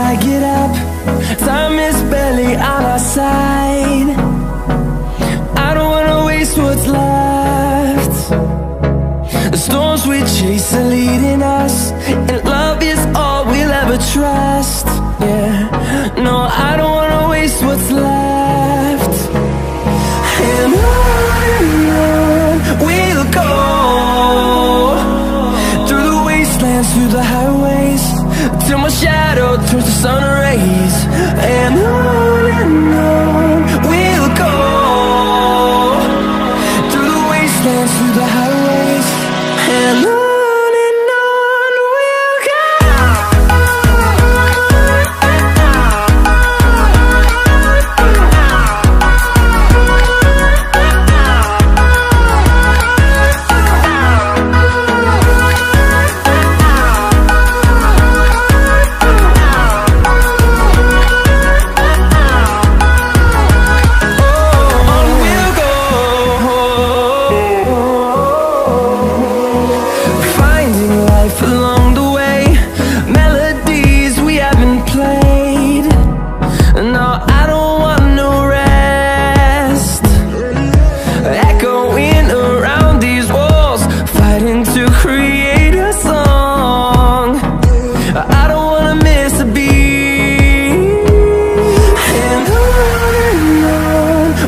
I get up, time is barely on our side. I don't wanna waste what's left. The storms we chase are leading us, and love is all we'll ever trust. Yeah, no, I don't wanna waste what's left. And on we'll go, through the wastelands, through the highways, till my shadow turns to sun rays. And on we'll go, through the wastelands, through the highways, and on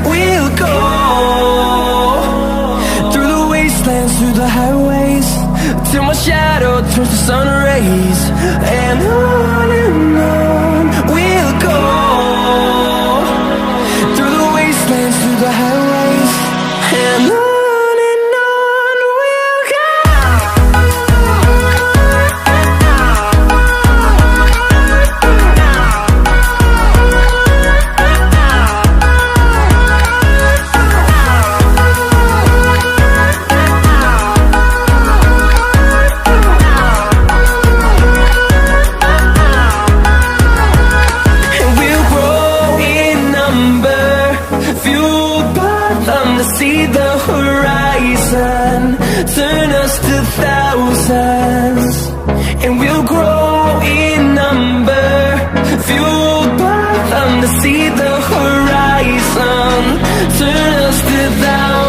we'll go. Through the highways, till my shadow turns to sun rays. And on we'll go, through the wastelands, through the highways, and on we'll go. See the horizon, turn us to thousands, and we'll grow in number, fueled by them to see the horizon, turn us to thousands.